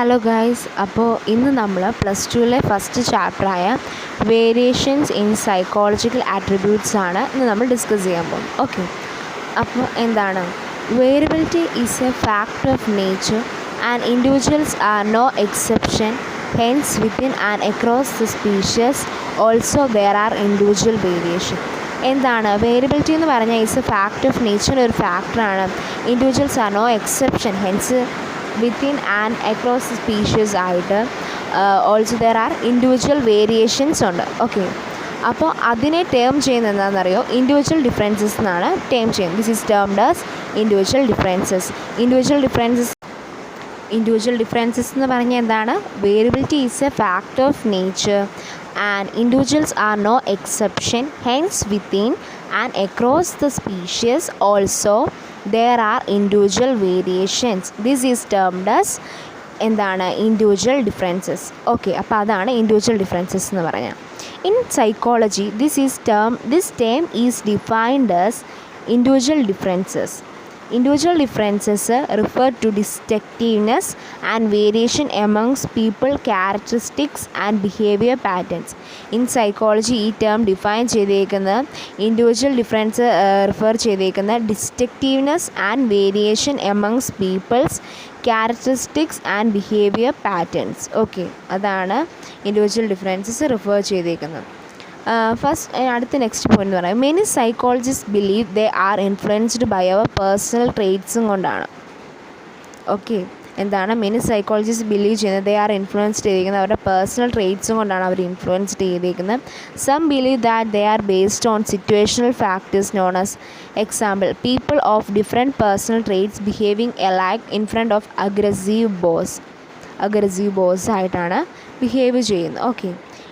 Hello guys, അപ്പോൾ ഇന്ന് നമ്മൾ +2 ഫസ്റ്റ് ചാപ്റ്ററായ വേരിയേഷൻസ് ഇൻ സൈക്കോളജിക്കൽ ആട്രിബ്യൂട്ട്സ് ആണ് ഇന്ന് നമ്മൾ ഡിസ്കസ് ചെയ്യാൻ പോകുന്നത്. ഓക്കെ, അപ്പോൾ എന്താണ് variability is a fact of nature and individuals are no exception. Hence within and across the species also there are individual variation. എന്താണ് വേരിയബിലിറ്റി എന്ന് പറഞ്ഞാൽ is a fact of nature, ഒരു ഫാക്ടറാണ്. Individuals are no exception. Hence within and across species ആയിട്ട് also there are individual variations ഉണ്ട്. Okay, അപ്പോൾ അതിനെ term ചെയ്യുന്നത് എന്താണെന്നറിയോ? ഇൻഡിവിജ്വൽ ഡിഫറൻസസ് എന്നാണ് ടേം ചെയ്യുന്നത്. This is termed as individual differences. Individual differences എന്ന് പറഞ്ഞാൽ എന്താണ്? Variability is a fact of nature and individuals are no exception. Hence within and across the species also there are individual variations. This is termed as എന്താണ്? Individual differences. Okay, അപ്പോൾ അതാണ് individual differences എന്ന് പറഞ്ഞാൽ. In psychology this term is defined as individual differences. Individual differences refer to distinctiveness and variation amongst people, characteristics and behavior patterns. In psychology ഈ term define ചെയ്തേക്കുന്നത് individual difference refer ചെയ്തേക്കുന്ന distinctiveness and variation amongst peoples, characteristics and behaviour patterns. Okay, അതാണ് individual differences refer ചെയ്തേക്കുന്നത്. അടുത്ത next point എന്ന് പറയാം, many psychologist believe they are influenced by അവർ personal ട്രേറ്റ്സും കൊണ്ടാണ്. ഓക്കെ, എന്താണ് മെനി സൈക്കോളജിസ്റ്റ് ബിലീവ് ചെയ്യുന്നത്? ദേ ആർ ഇൻഫ്ലുവൻസ്ഡ് ചെയ്തിരിക്കുന്നത് അവരുടെ പേഴ്സണൽ ട്രേറ്റ്സും കൊണ്ടാണ് അവർ ഇൻഫ്ലുവൻസ്ഡ് ചെയ്തിരിക്കുന്നത്. Some believe that they are based on situational factors known as example people of different personal traits behaving alike in front of aggressive boss ആയിട്ടാണ് behave ചെയ്യുന്നത്. Okay,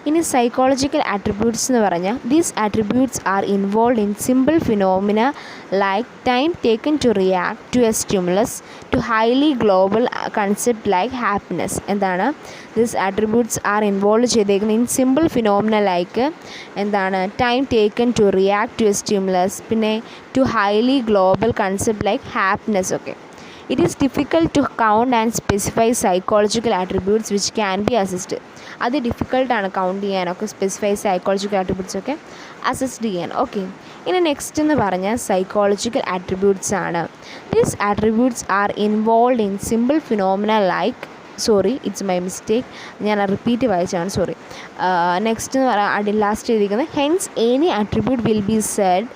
ഇനി സൈക്കോളജിക്കൽ ആട്രിബ്യൂട്ട്സ് എന്ന് പറഞ്ഞാൽ these attributes are involve in simple phenomena like time taken to react to a stimulus to highly global concept like happiness. എന്താണ്? These attributes are involve ചെയ്തേക്കുന്നത് in simple phenomena like എന്താണ്? Time taken to react to a stimulus, പിന്നെ to highly global concept like happiness. Okay, it is difficult to count and specify psychological attributes which can be assessed. അത് ഡിഫിക്കൽട്ടാണ് count ചെയ്യാനൊക്കെ, specify psychological attributes ഒക്കെ assess ചെയ്യാൻ. Okay, ഇനി next എന്ന് പറഞ്ഞാൽ psychological attributes ആണ്. These attributes are involve in simple phenomena like it's my mistake, ഞാൻ റിപ്പീറ്റ് വായിച്ചാണ്, സോറി. നെക്സ്റ്റ് എന്ന് പറയാൻ ലാസ്റ്റ് എഴുതിയിരിക്കുന്നത് hence any attribute will be said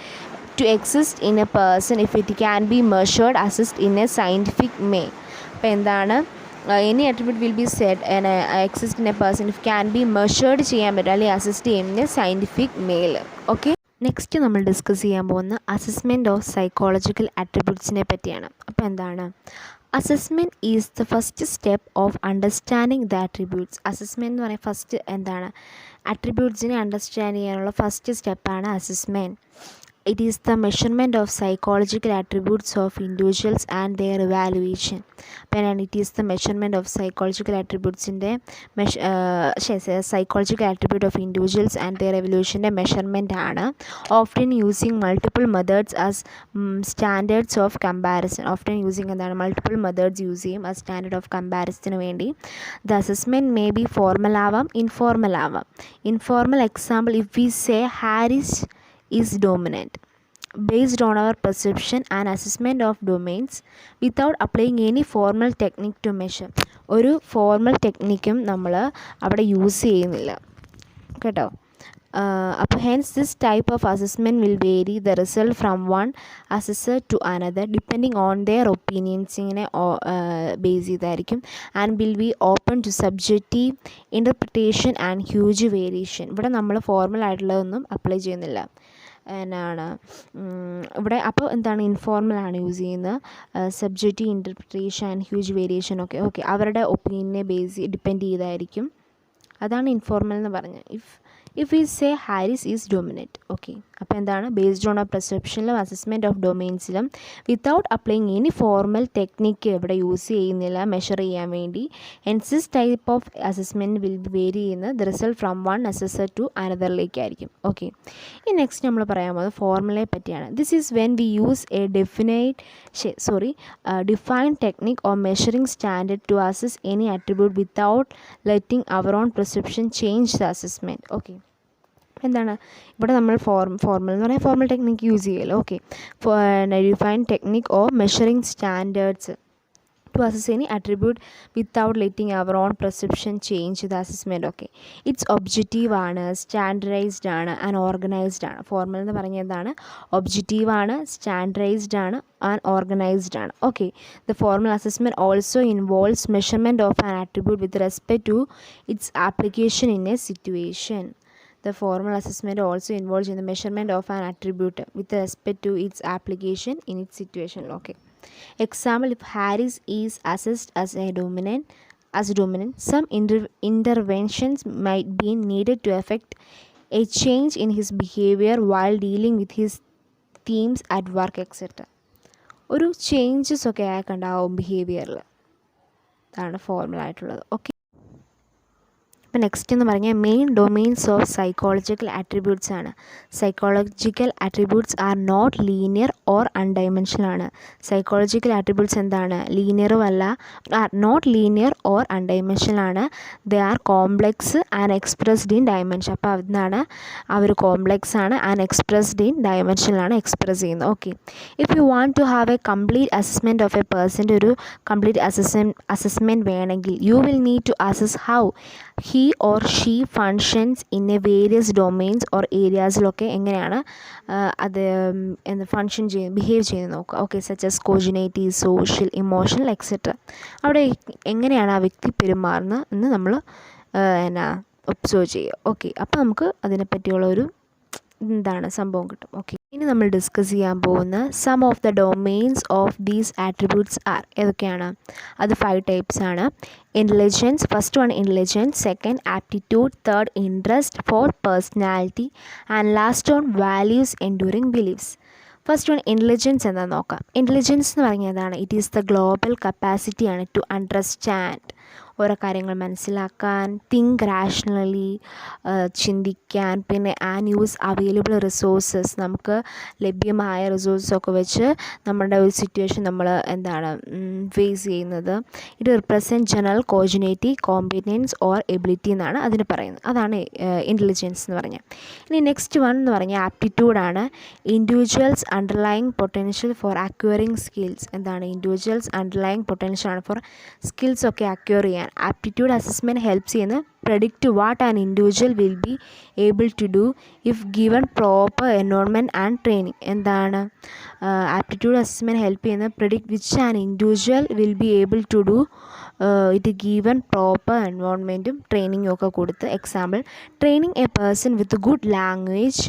to exist in a person if it can be measured, assessed in a scientific way. അപ്പോൾ എന്താണ്? any attribute will be said and exist in a person if can be measured ചെയ്യാൻ പറ്റും, അല്ലെങ്കിൽ അസസ്റ്റ് ചെയ്യുന്ന scientific മേൽ. Okay, next നമ്മൾ discuss ചെയ്യാൻ പോകുന്ന അസസ്മെൻറ്റ് ഓഫ് സൈക്കോളജിക്കൽ ആട്രിബ്യൂട്ട്സിനെ പറ്റിയാണ്. അപ്പോൾ എന്താണ്? Assessment is the first step of understanding the attributes. Assessment എന്ന് പറയുന്നത് ഫസ്റ്റ് എന്താണ്? ആട്രിബ്യൂട്ട്സിനെ അണ്ടർസ്റ്റാൻഡ് ചെയ്യാനുള്ള ഫസ്റ്റ് സ്റ്റെപ്പാണ് assessment. It is the measurement of psychological attributes of individuals and their evaluation. And it is the measurement of psychological attributes in the psychological attribute of individuals and their evaluation measurement ആണ്. Often using multiple methods as standards of comparison. Often using എന്താണ്? multiple methods use ചെയ്യും as standard of comparison വേണ്ടി. The assessment may be formal ആവാം, informal ആവാം. Informal example, if we say Harris is dominant based on our perception and assessment of domains without applying any formal technique to measure. ഒരു formal ടെക്നിക്കും നമ്മൾ അവിടെ use ചെയ്യുന്നില്ല കേട്ടോ. അപ്പോൾ hence this type of assessment will vary the result from one assessor to another depending on their ഒപ്പീനിയൻസിനെ base ചെയ്തായിരിക്കും. And will be open to subjective interpretation and huge variation. ഇവിടെ നമ്മൾ ഫോർമൽ ആയിട്ടുള്ളതൊന്നും അപ്ലൈ ചെയ്യുന്നില്ല എന്നാണ് ഇവിടെ. അപ്പോൾ എന്താണ്? ഇൻഫോർമലാണ് യൂസ് ചെയ്യുന്നത്. Subjective interpretation and huge variation okay അവരുടെ ഒപ്പീനിയനെ ഡിപ്പെൻഡ് ചെയ്തായിരിക്കും. അതാണ് ഇൻഫോർമൽ എന്ന് പറഞ്ഞത്. If we say Harris is dominant, okay അപ്പോൾ എന്താണ്, ബേസ്ഡ് ഓൺ എ പെർസെപ്ഷനിലും അസസ്മെൻറ്റ് ഓഫ് ഡൊമെയിൻസിലും without applying any formal technique ഇവിടെ യൂസ് ചെയ്യുന്നില്ല മെഷർ ചെയ്യാൻ വേണ്ടി. Hence this type of assessment will be vary ചെയ്യുന്നത് the result from one assessor to അനദറിലേക്കായിരിക്കും. ഓക്കെ, ഇനി നെക്സ്റ്റ് നമ്മൾ പറയാൻ പോകുന്നത് ഫോർമുലയെ പറ്റിയാണ്. This is when we use a defined technique or measuring standard to assess any attribute without letting our own perception change the assessment. Okay, എന്താണ് ഇവിടെ നമ്മൾ formula എന്ന് പറയാൻ ഫോർമൽ ടെക്നിക്ക് യൂസ് ചെയ്യുമല്ലോ. Okay, defined technique or measuring standards to assess any attribute without letting our own perception change the assessment. Okay, it's objective ആണ്, standardised ആണ് and organised ആണ്. Formula എന്ന് പറഞ്ഞാൽ എന്താണ്, ഒബ്ജക്റ്റീവ് ആണ്, സ്റ്റാൻഡർഡൈസ്ഡ് ആണ് ആൻഡ് ഓർഗനൈസ്ഡ് ആണ്. Okay, the formal assessment also involves measurement of an attribute with respect to its application in a situation. The formal assessment also involves in the measurement of an attribute with respect to its application in its situation. Okay. Example, if Harris is assessed as dominant, some interventions might be needed to effect a change in his behavior while dealing with his teams at work, etc. ഒരു changes ഒക്കെ ആയൊക്കെ ഉണ്ടാവും ബിഹേവിയറിൽ. അതാണ് formal ആയിട്ടുള്ളത്. Okay, ഇപ്പോൾ next എന്ന് പറഞ്ഞാൽ main domains of psychological attributes ആണ്. Psychological attributes are not linear or unidimensional ആണ്. സൈക്കോളജിക്കൽ ആട്രിബ്യൂട്ട്സ് എന്താണ്, ലീനിയറും അല്ല, നോട്ട് ലീനിയർ ഓർ അൺഡൈമെൻഷനൽ ആണ്. They are complex and expressed in dimension. അപ്പോൾ എന്താണ്, അവർ കോംപ്ലെക്സ് ആണ് ആൻഡ് എക്സ്പ്രസ്ഡ് ഇൻ ഡയമെൻഷനിലാണ് എക്സ്പ്രസ് ചെയ്യുന്നത്. Okay, if you want to have a complete assessment of a പേഴ്സൻ്റെ ഒരു കംപ്ലീറ്റ് അസസ്മെൻറ്റ് വേണമെങ്കിൽ you will need to assess how he or she functions in a various domains or areasലൊക്കെ എങ്ങനെയാണ് അത് function behave ചെയ്യുന്നത് നോക്കുക. Okay, such as cognitive, social, emotional etcetera. അവിടെ എങ്ങനെയാണ് ആ വ്യക്തി പെരുമാറുന്നത് എന്ന് നമ്മൾ ഒബ്സർവ് ചെയ്യുക. ഓക്കെ, അപ്പോൾ നമുക്ക് അതിനെപ്പറ്റിയുള്ള ഒരു എന്താണ് സംഭവം കിട്ടും. ഓക്കെ, ഇനി നമ്മൾ ഡിസ്കസ് ചെയ്യാൻ പോകുന്ന some of the domains of these attributes are ഏതൊക്കെയാണ്, അത് 5 ടൈപ്സ് ആണ്. Intelligence, first one intelligence, second aptitude, third interest, fourth personality and last on values enduring beliefs. First one intelligence എന്താണെന്ന് നോക്കാം. ഇൻ്റലിജൻസ് എന്ന് പറഞ്ഞതാണ് ഇറ്റ് ഈസ് ദ ഗ്ലോബൽ കപ്പാസിറ്റിയാണ് to understand, ഓരോ കാര്യങ്ങൾ മനസ്സിലാക്കാൻ, തിങ്ക് റാഷണലി, ചിന്തിക്കാൻ, പിന്നെ ആൻഡ് യൂസ് അവൈലബിൾ റിസോഴ്സസ്, നമുക്ക് ലഭ്യമായ റിസോഴ്സൊക്കെ വെച്ച് നമ്മുടെ ഒരു സിറ്റുവേഷൻ നമ്മൾ എന്താണ് ഫേസ് ചെയ്യുന്നത്. ഇത് represent general cognitive competence or ability എന്നാണ് അതിന് പറയുന്നത്. അതാണ് ഇൻ്റലിജൻസ് എന്ന് പറഞ്ഞാൽ. ഇനി നെക്സ്റ്റ് വൺ എന്ന് പറഞ്ഞാൽ ആപ്റ്റിറ്റ്യൂഡാണ്. Individuals underlying potential for acquiring skills. എന്താണ്, ഇൻഡിവിജ്വൽസ് അണ്ടർലൈങ് പൊട്ടൻഷ്യലാണ് ഫോർ സ്കിൽസ് ഒക്കെ അക്വയർ ചെയ്യാൻ. ആപ്റ്റിറ്റ്യൂഡ് അസസ്മെൻറ്റ് ഹെൽപ്സ് ചെയ്യുന്ന predict what an individual will be able to do if given proper environment and training. എന്താണ്, aptitude assessment help ചെയ്യുന്ന predict which an individual will be able to do it given proper എൻവയോൺമെൻറ്റും ട്രെയിനിങ്ങും ഒക്കെ കൊടുത്ത്. Example, training a person with good language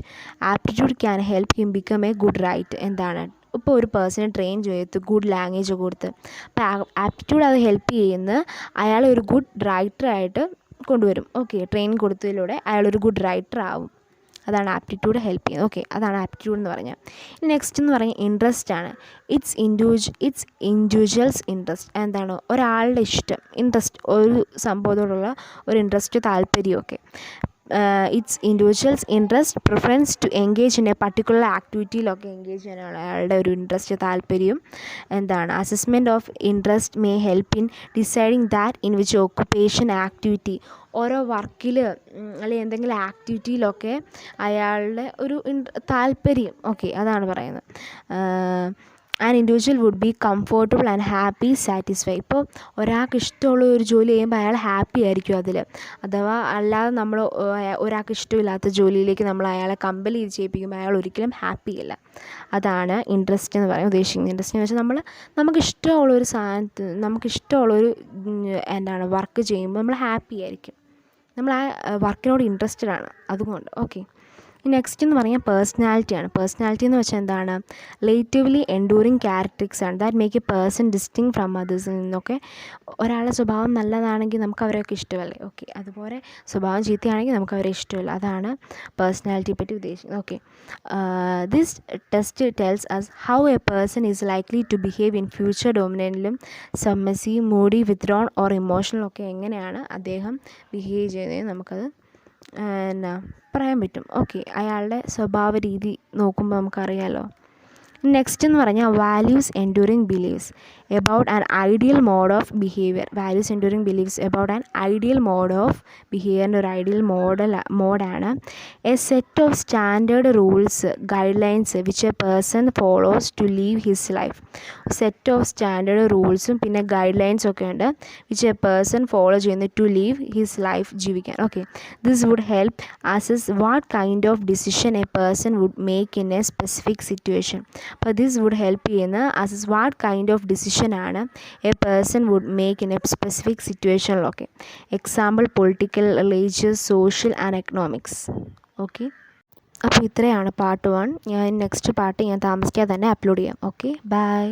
aptitude can help him become a good writer. എന്താണ്, ഇപ്പോൾ ഒരു പേഴ്സണെ ട്രെയിൻ ചെയ്ത് ഗുഡ് ലാംഗ്വേജ് കൊടുത്ത്, അപ്പോൾ ആപ്റ്റിറ്റ്യൂഡ് അത് ഹെൽപ്പ് ചെയ്യുന്ന അയാളെ ഒരു ഗുഡ് റൈറ്ററായിട്ട് കൊണ്ടുവരും. ഓക്കെ, ട്രെയിനിങ് കൊടുത്തതിലൂടെ അയാളൊരു ഗുഡ് റൈറ്റർ ആവും. അതാണ് ആപ്റ്റിറ്റ്യൂഡ് ഹെൽപ്പ് ചെയ്യുന്നത്. ഓക്കെ, അതാണ് ആപ്റ്റിറ്റ്യൂഡ് എന്ന് പറഞ്ഞാൽ. നെക്സ്റ്റ് എന്ന് പറഞ്ഞാൽ ഇൻട്രസ്റ്റ് ആണ്. It's individuals interest. എന്താണ്, ഒരാളുടെ ഇഷ്ടം, ഇൻട്രസ്റ്റ്, ഒരു സംഭവത്തോടുള്ള ഒരു ഇൻട്രസ്റ്റ്, താല്പര്യമൊക്കെ. It's individuals interest, preference to engage in a particular ആക്ടിവിറ്റിയിലൊക്കെ എൻഗേജ് ചെയ്യാനുള്ള അയാളുടെ ഒരു ഇൻട്രസ്റ്റ്, താല്പര്യം. എന്താണ്, assessment of interest may help in deciding that in which occupation activity, ഓരോ വർക്കിൽ അല്ലെങ്കിൽ എന്തെങ്കിലും ആക്ടിവിറ്റിയിലൊക്കെ അയാളുടെ ഒരു താല്പര്യം. ഓക്കെ, അതാണ് പറയുന്നത്. An individual would be comfortable and happy, satisfy. ഇപ്പോൾ ഒരാൾക്ക് ഇഷ്ടമുള്ള ഒരു ജോലി ചെയ്യുമ്പോൾ അയാൾ ഹാപ്പി ആയിരിക്കും അതിൽ. അഥവാ അല്ലാതെ നമ്മൾ ഒരാൾക്ക് ഇഷ്ടമില്ലാത്ത ജോലിയിലേക്ക് നമ്മൾ അയാളെ കമ്പൽ ചെയ്ത് ചെയ്യിപ്പിക്കുമ്പോൾ അയാൾ ഒരിക്കലും ഹാപ്പി അല്ല. അതാണ് ഇൻട്രസ്റ്റ് എന്ന് പറയാൻ ഉദ്ദേശിക്കുന്നത്. ഇൻട്രസ്റ്റ് എന്ന് വെച്ചാൽ നമുക്കിഷ്ടമുള്ളൊരു സാധനത്തിൽ നമുക്കിഷ്ടമുള്ളൊരു എന്താണ് വർക്ക് ചെയ്യുമ്പോൾ നമ്മൾ ഹാപ്പി ആയിരിക്കും, നമ്മൾ ആ വർക്കിനോട് ഇൻട്രസ്റ്റഡ് ആണ് അതുകൊണ്ട്. ഓക്കെ, നെക്സ്റ്റ് എന്ന് പറഞ്ഞാൽ പേഴ്സണാലിറ്റിയാണ്. പേഴ്സണാലിറ്റി എന്ന് വെച്ചാൽ എന്താണ്? റിലേറ്റീവ്ലി എൻഡ്യൂറിങ് ക്യാരക്ടറിക്സ് ആണ് that make a person distinct from അതേഴ്സിൽ നിന്നൊക്കെ. ഒരാളുടെ സ്വഭാവം നല്ലതാണെങ്കിൽ നമുക്ക് അവരെയൊക്കെ ഇഷ്ടമല്ലേ? ഓക്കെ, അതുപോലെ സ്വഭാവം ചീത്തയാണെങ്കിൽ നമുക്ക് അവരെ ഇഷ്ടമല്ല. അതാണ് പേഴ്സണാലിറ്റിയെ പറ്റി ഉദ്ദേശിക്കുന്നത്. Okay, this test tells us how a person is likely to behave in future. ഡോമിനൻ്റിലും submissive, moody, withdrawn or emotional ഒക്കെ എങ്ങനെയാണ് അദ്ദേഹം ബിഹേവ് ചെയ്യുന്നത് നമുക്കത് എന്നാ പറയാൻ പറ്റും. ഓക്കെ, അയാളുടെ സ്വഭാവ രീതി നോക്കുമ്പോൾ നമുക്കറിയാമല്ലോ. നെക്സ്റ്റ് എന്ന് പറഞ്ഞാൽ values enduring beliefs about an ideal mode of behaviour. Values enduring beliefs about an ideal mode of ബിഹേവിയറിൻ്റെ ഒരു ഐഡിയൽ മോഡാണ് a set of standard rules guidelines which a person follows to live his life. Set of standard റൂൾസും പിന്നെ ഗൈഡ് ലൈൻസും ഒക്കെ ഉണ്ട് which a person follow ചെയ്യുന്നത് ടു ലീവ് ഹിസ് ലൈഫ്, ജീവിക്കാൻ. Okay, this would help assess what kind of decision a person would make in a specific situation. അപ്പോൾ this would help ചെയ്യുന്ന അസസ് വാട്ട് കൈൻഡ് ഓഫ് ഡിസിഷനാണ് a person would make in a specific സിറ്റുവേഷനിലൊക്കെ. Example political, religious, social and economics. Okay, അപ്പോൾ ഇത്രയാണ് part 1. ഞാൻ next part ഞാൻ താമസിക്കാതെ തന്നെ അപ്ലോഡ് ചെയ്യാം. Okay, by.